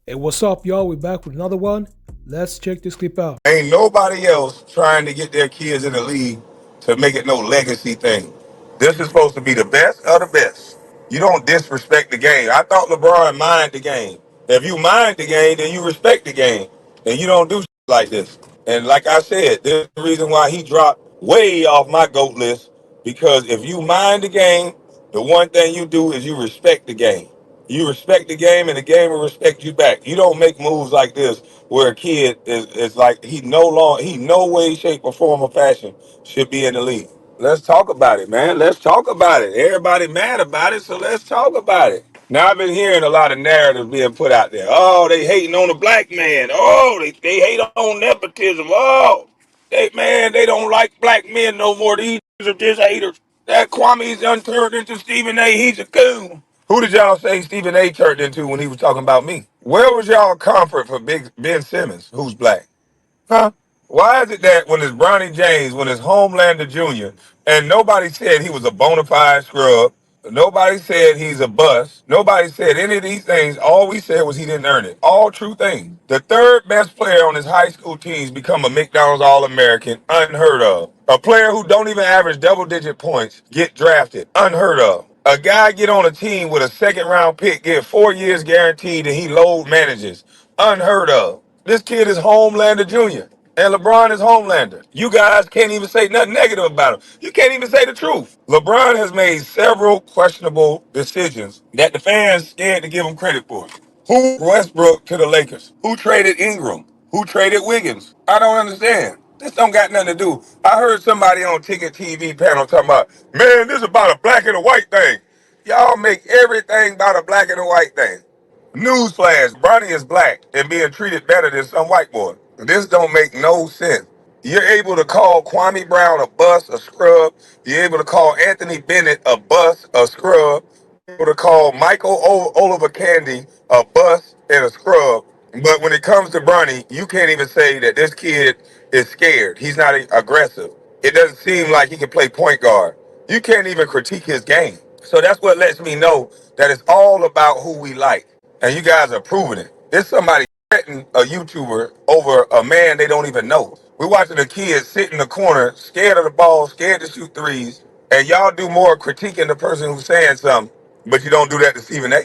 Hey, what's up, y'all? We back with another one. Let's check this clip out. Ain't nobody else trying to get their kids in the league to make it no legacy thing. This is supposed to be the best of the best. You don't disrespect the game. I thought LeBron mind the game. If you mind the game, then you respect the game. And you don't do shit like this. And like I said, there's the reason why he dropped way off my GOAT list. Because if you mind the game, the one thing you do is you respect the game. You respect the game and the game will respect you back. You don't make moves like this where a kid is like he no way, shape, or form or fashion should be in the league. Let's talk about it, man. Let's talk about it. Everybody mad about it, so let's talk about it. Now I've been hearing a lot of narratives being put out there. Oh, they hating on the black man. Oh, they hate on nepotism. Oh, they don't like black men no more. These are just haters. That Kwame's done turned into Stephen A. He's a coon. Who did y'all say Stephen A. turned into when he was talking about me? Where was y'all comfort for Big Ben Simmons, who's black? Huh? Why is it that when it's Bronny James, when it's Homelander Jr., and nobody said he was a bona fide scrub, nobody said he's a bust, nobody said any of these things, all we said was he didn't earn it. All true things. The third best player on his high school teams become a McDonald's All-American, unheard of. A player who don't even average double-digit points get drafted, unheard of. A guy get on a team with a second-round pick, get 4 years guaranteed, and he load manages, unheard of. This kid is Homelander Jr. and LeBron is Homelander. You guys can't even say nothing negative about him. You can't even say the truth. LeBron has made several questionable decisions that the fans scared to give him credit for. Who Westbrook to the Lakers? Who traded Ingram? Who traded Wiggins? I don't understand. This don't got nothing to do. I heard somebody on Ticket TV panel talking about, man, this is about a black and a white thing. Y'all make everything about a black and a white thing. Newsflash, Bronny is black and being treated better than some white boy. This don't make no sense. You're able to call Kwame Brown a bust, a scrub. You're able to call Anthony Bennett a bust, a scrub. You're able to call Michael Oliver Candy a bust and a scrub. But when it comes to Bronny, you can't even say that this kid is scared. He's not aggressive. It doesn't seem like he can play point guard. You can't even critique his game. So that's what lets me know that it's all about who we like. And you guys are proving it. It's somebody threatening a YouTuber over a man they don't even know. We're watching a kid sit in the corner, scared of the ball, scared to shoot threes, and y'all do more critiquing the person who's saying something, but you don't do that to Stephen A.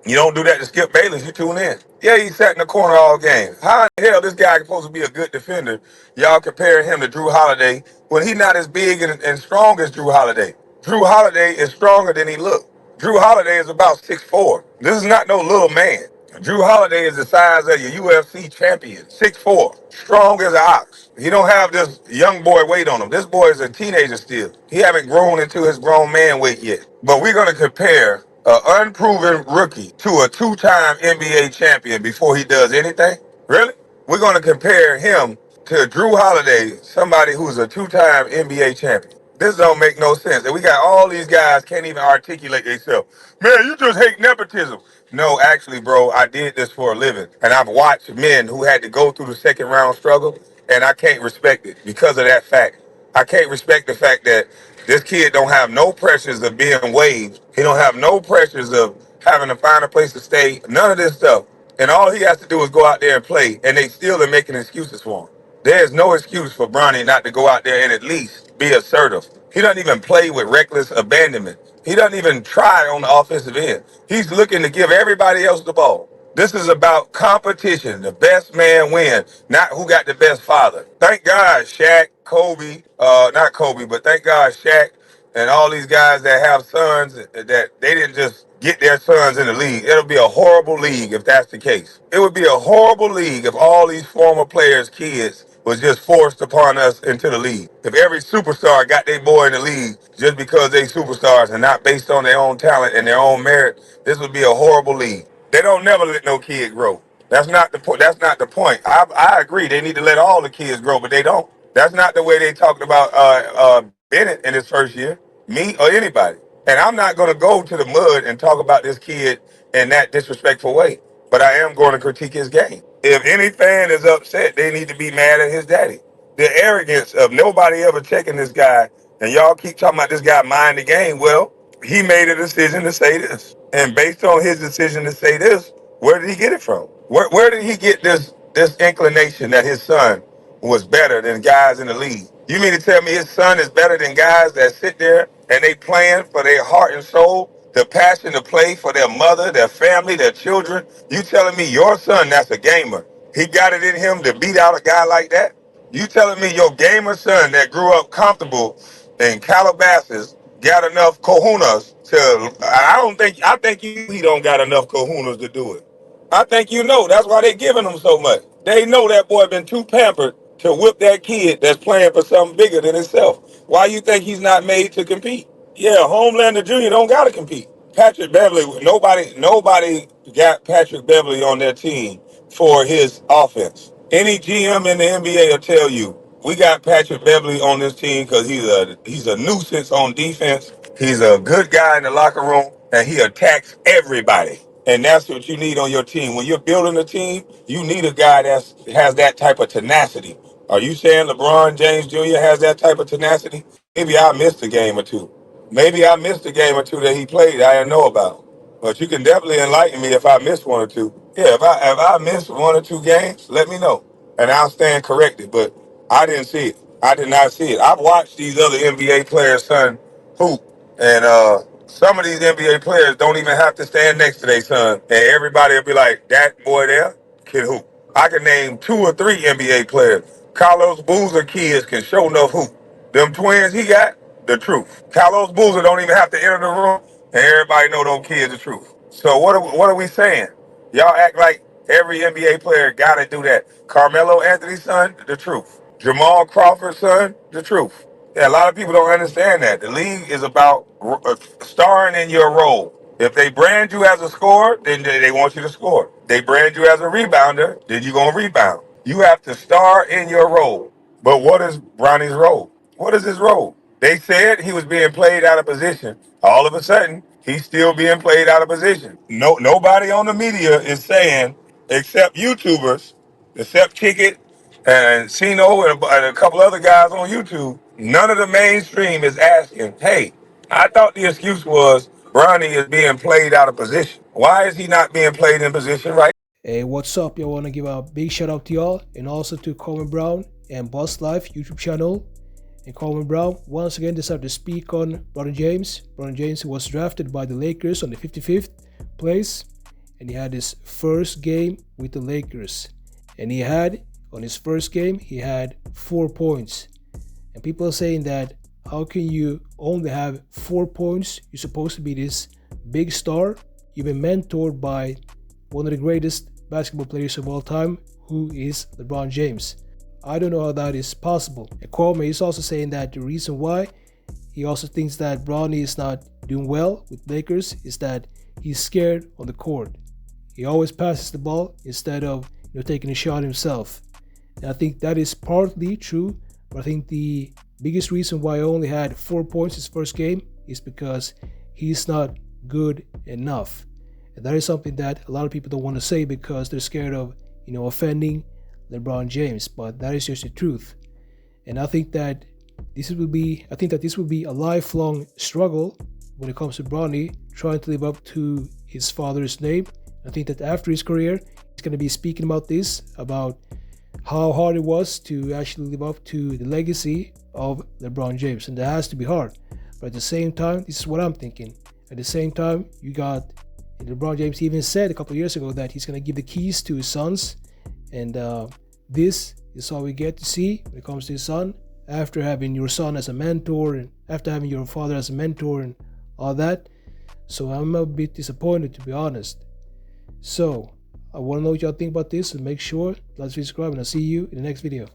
You don't do that to Skip Bayless. You tune in. Yeah, he sat in the corner all game. How in the hell this guy is supposed to be a good defender? Y'all comparing him to Drew Holiday when he's not as big and strong as Drew Holiday. Drew Holiday is stronger than he looked. Drew Holiday is about 6'4". This is not no little man. Drew Holiday is the size of your UFC champion, 6'4", strong as an ox. He don't have this young boy weight on him. This boy is a teenager still. He haven't grown into his grown man weight yet. But we're going to compare an unproven rookie to a two-time NBA champion before he does anything? Really? We're going to compare him to Drew Holiday, somebody who's a two-time NBA champion. This don't make no sense. And we got all these guys can't even articulate themselves. Man, you just hate nepotism. No, actually, bro, I did this for a living. And I've watched men who had to go through the second round struggle, and I can't respect it because of that fact. I can't respect the fact that this kid don't have no pressures of being waived. He don't have no pressures of having to find a place to stay. None of this stuff. And all he has to do is go out there and play, and they still are making excuses for him. There's no excuse for Bronny not to go out there and at least be assertive. He doesn't even play with reckless abandonment. He doesn't even try on the offensive end. He's looking to give everybody else the ball. This is about competition. The best man win, not who got the best father. Thank God Shaq, Kobe, not Kobe, but thank God Shaq and all these guys that have sons that they didn't just get their sons in the league. It'll be a horrible league if that's the case. It would be a horrible league if all these former players' kids was just forced upon us into the league. If every superstar got their boy in the league just because they superstars and not based on their own talent and their own merit, this would be a horrible league. They don't never let no kid grow. That's not the point. That's not the point. I agree. They need to let all the kids grow, but they don't. That's not the way they talked about Bennett in his first year, me or anybody. And I'm not going to go to the mud and talk about this kid in that disrespectful way. But I am going to critique his game. If any fan is upset, they need to be mad at his daddy. The arrogance of nobody ever checking this guy, and y'all keep talking about this guy mind the game. Well, he made a decision to say this. And based on his decision to say this, where did he get it from? Where did he get this inclination that his son was better than guys in the league? You mean to tell me his son is better than guys that sit there and they playing for their heart and soul, the passion to play for their mother, their family, their children? You telling me your son that's a gamer, he got it in him to beat out a guy like that? You telling me your gamer son that grew up comfortable in Calabasas got enough kahunas to? I think he don't got enough kahunas to do it. I think you know. That's why they giving him so much. They know that boy been too pampered to whip that kid that's playing for something bigger than himself. Why you think he's not made to compete? Yeah, Homelander Jr. don't gotta compete. Patrick Beverly, nobody got Patrick Beverly on their team for his offense. Any GM in the NBA will tell you, we got Patrick Beverly on this team because he's a nuisance on defense. He's a good guy in the locker room, and he attacks everybody. And that's what you need on your team. When you're building a team, you need a guy that has that type of tenacity. Are you saying LeBron James Jr. has that type of tenacity? Maybe I missed a game or two. Maybe I missed a game or two that he played I didn't know about. But you can definitely enlighten me if I missed one or two. Yeah, if I missed one or two games, let me know. And I'll stand corrected. But I didn't see it. I did not see it. I've watched these other NBA players, son, hoop. And some of these NBA players don't even have to stand next to their son. And everybody will be like, that boy there can hoop. I can name 2 or 3 NBA players. Carlos Boozer kids can show enough hoop. Them twins he got, the truth. Carlos Boozer don't even have to enter the room, and everybody know them kids the truth. So what are we saying? Y'all act like every NBA player got to do that. Carmelo Anthony's son, the truth. Jamal Crawford's son, the truth. Yeah, a lot of people don't understand that. The league is about starring in your role. If they brand you as a scorer, then they want you to score. They brand you as a rebounder, then you're going to rebound. You have to star in your role. But what is Bronny's role? What is his role? They said he was being played out of position. All of a sudden, he's still being played out of position. Nobody on the media is saying, except YouTubers, except Ticket and Sino and a couple other guys on YouTube, none of the mainstream is asking, hey, I thought the excuse was Bronny is being played out of position. Why is he not being played in position right? Hey, what's up? I want to give a big shout out to y'all and also to Kwame Brown and Boss Life YouTube channel. And Kwame Brown once again decided to speak on Bronny James. Bronny James was drafted by the Lakers on the 55th place, and he had his first game with the Lakers. And on his first game, he had 4 points. And people are saying that, how can you only have 4 points? You're supposed to be this big star. You've been mentored by one of the greatest basketball players of all time, who is LeBron James. I don't know how that is possible. And Kwame is also saying that the reason why he also thinks that Bronny is not doing well with Lakers is that he's scared on the court. He always passes the ball instead of taking a shot himself. And I think that is partly true, but I think the biggest reason why he only had 4 points his first game is because he's not good enough. And that is something that a lot of people don't want to say because they're scared of, offending LeBron James, but that is just the truth. And I think that this will be a lifelong struggle when it comes to Bronny trying to live up to his father's name. I think that after his career, he's going to be speaking about this, about how hard it was to actually live up to the legacy of LeBron James, and that has to be hard. But at the same time, this is what I'm thinking. At the same time, LeBron James even said a couple of years ago that he's going to give the keys to his sons. And this is all we get to see when it comes to his son. After having your son as a mentor and after having your father as a mentor and all that. So I'm a bit disappointed, to be honest. So I want to know what y'all think about this, and make sure to subscribe, and I'll see you in the next video.